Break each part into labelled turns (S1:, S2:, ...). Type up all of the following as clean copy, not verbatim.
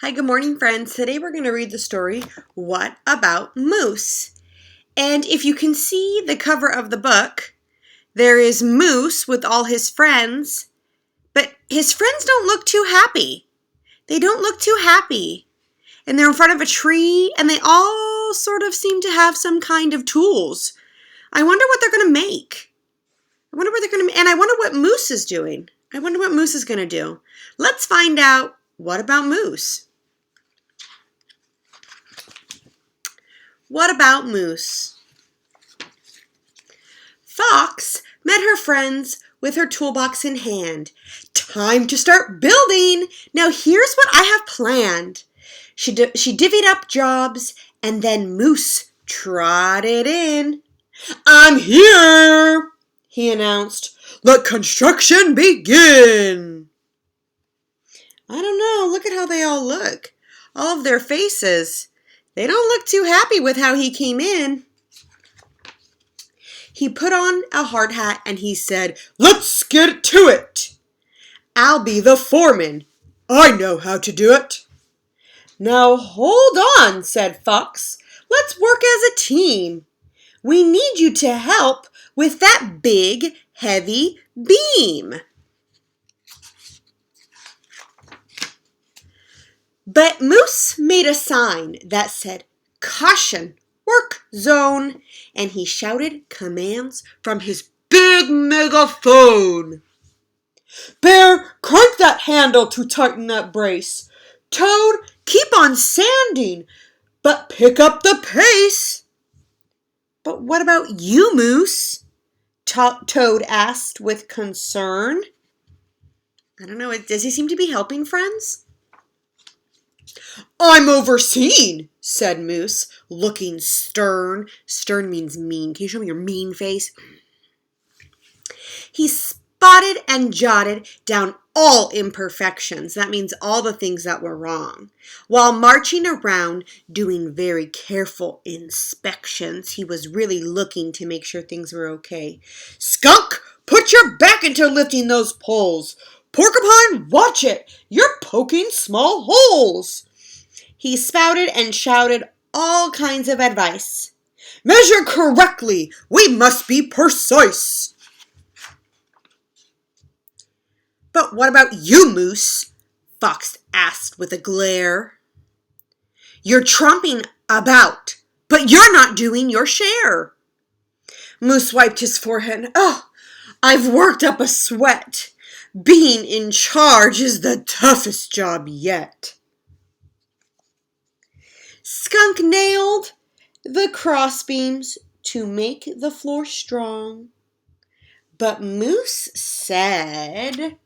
S1: Hi, good morning, friends. Today we're going to read the story, What About Moose? And if you can see the cover of the book, there is Moose with all his friends, but his friends don't look too happy. They don't look too happy. And they're in front of a tree, and they all sort of seem to have some kind of tools. I wonder what they're going to make. And I wonder what Moose is doing. I wonder what Moose is going to do. Let's find out. What about Moose? What about Moose? Fox met her friends with her toolbox in hand. Time to start building. Now here's what I have planned. She divvied up jobs, and then Moose trotted in. I'm here, he announced. Let construction begin. I don't know. Look at how they all look. All of their faces. They don't look too happy with how he came in. He put on a hard hat and he said, Let's get to it. I'll be the foreman. I know how to do it. Now hold on, said Fox. Let's work as a team. We need you to help with that big, heavy beam. But Moose made a sign that said, Caution, work zone, and he shouted commands from his big megaphone. Bear, crank that handle to tighten that brace. Toad, keep on sanding, but pick up the pace. But what about you, Moose? Toad asked with concern. I don't know, does he seem to be helping friends? I'm overseen, said Moose, looking stern. Stern means mean. Can you show me your mean face? He spotted and jotted down all imperfections. That means all the things that were wrong. While marching around doing very careful inspections, he was really looking to make sure things were okay. Skunk, put your back into lifting those poles. Porcupine, watch it. You're poking small holes. He spouted and shouted all kinds of advice. Measure correctly. We must be precise. But what about you, Moose? Fox asked with a glare. You're tromping about, but you're not doing your share. Moose wiped his forehead. Oh, I've worked up a sweat. Being in charge is the toughest job yet. Skunk nailed the crossbeams to make the floor strong. But Moose said,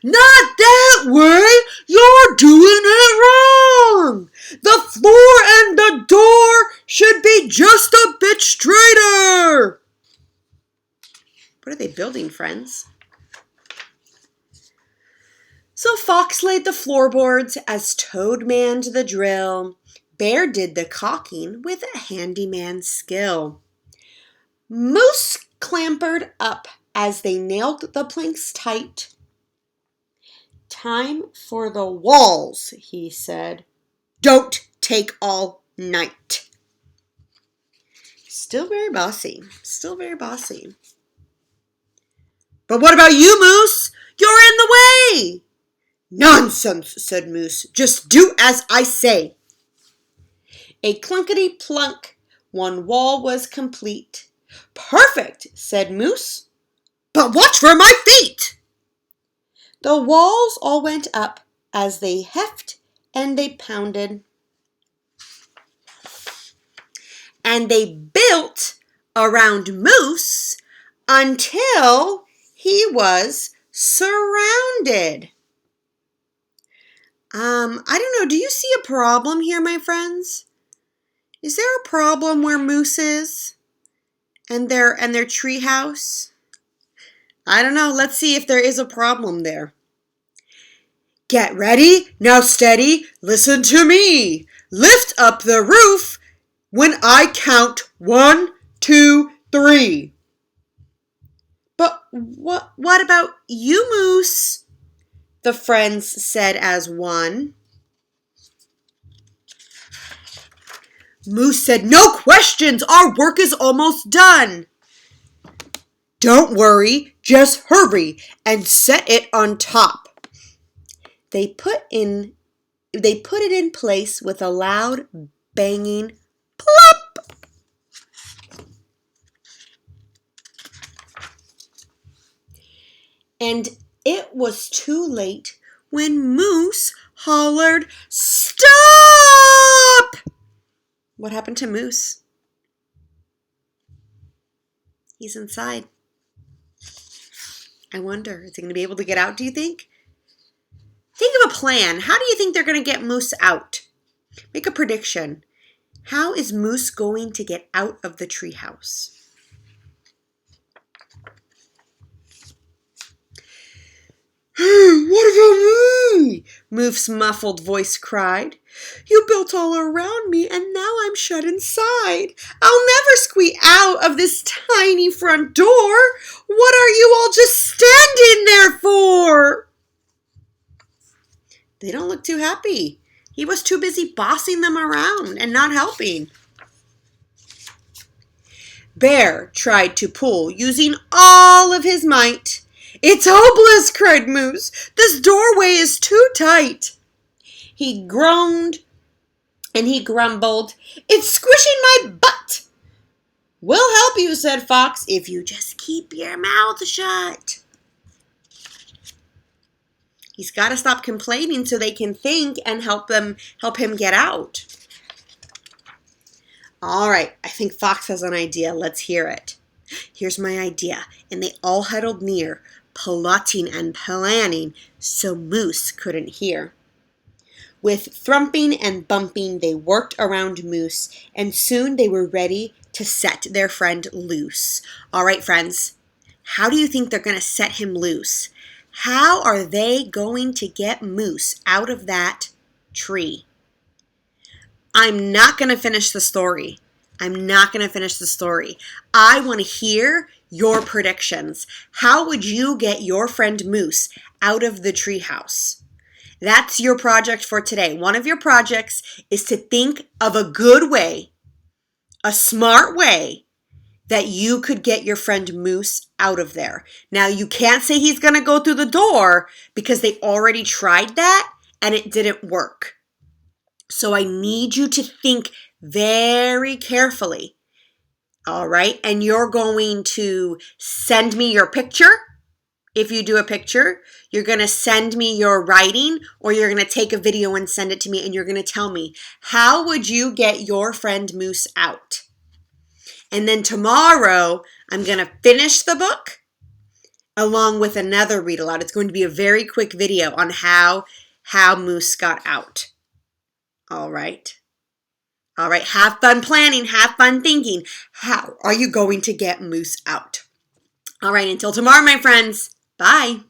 S1: Not that way! You're doing it wrong! The floor and the door should be just a bit straighter! What are they building, friends? So Fox laid the floorboards as Toad manned the drill. Bear did the caulking with a handyman's skill. Moose clambered up as they nailed the planks tight. Time for the walls, he said. Don't take all night. Still very bossy. Still very bossy. But what about you, Moose? You're in the way. Nonsense, said Moose. Just do as I say. A clunkety-plunk, one wall was complete. Perfect, said Moose. But watch for my feet. The walls all went up as they heft and they pounded. And they built around Moose until he was surrounded. I don't know. Do you see a problem here, my friends? Is there a problem where Moose is and their tree house? I don't know. Let's see if there is a problem there. Get ready. Now steady. Listen to me. Lift up the roof when I count 1, 2, 3. But what about you, Moose? the friends said as one. Moose said, "No questions, our work is almost done." "Don't worry, just hurry and set it on top." They put it in place with a loud banging plop. And it was too late when Moose hollered, "Stop!" What happened to Moose? He's inside. I wonder, is he going to be able to get out, do you think? Think of a plan. How do you think they're going to get Moose out? Make a prediction. How is Moose going to get out of the treehouse? "What about me?" Moose's muffled voice cried. "You built all around me and now I'm shut inside. I'll never squeak out of this tiny front door. What are you all just standing there for?" They don't look too happy. He was too busy bossing them around and not helping. Bear tried to pull, using all of his might. "It's hopeless," cried Moose. "This doorway is too tight." He groaned and he grumbled, "It's squishing my butt." "We'll help you," said Fox, "if you just keep your mouth shut." He's got to stop complaining so they can think and help him get out. All right, I think Fox has an idea. Let's hear it. "Here's my idea." And they all huddled near, plotting and planning so Moose couldn't hear. With thrumping and bumping, they worked around Moose, and soon they were ready to set their friend loose. All right, friends, how do you think they're going to set him loose? How are they going to get Moose out of that tree? I'm not going to finish the story. I want to hear your predictions. How would you get your friend Moose out of the treehouse? That's your project for today. One of your projects is to think of a good way, a smart way, that you could get your friend Moose out of there. Now, you can't say he's going to go through the door because they already tried that and it didn't work. So I need you to think very carefully. All right? And you're going to send me your picture. If you do a picture, you're going to send me your writing, or you're going to take a video and send it to me, and you're going to tell me, how would you get your friend Moose out? And then tomorrow, I'm going to finish the book along with another read aloud. It's going to be a very quick video on how Moose got out. All right. All right. Have fun planning. Have fun thinking. How are you going to get Moose out? All right. Until tomorrow, my friends. Bye.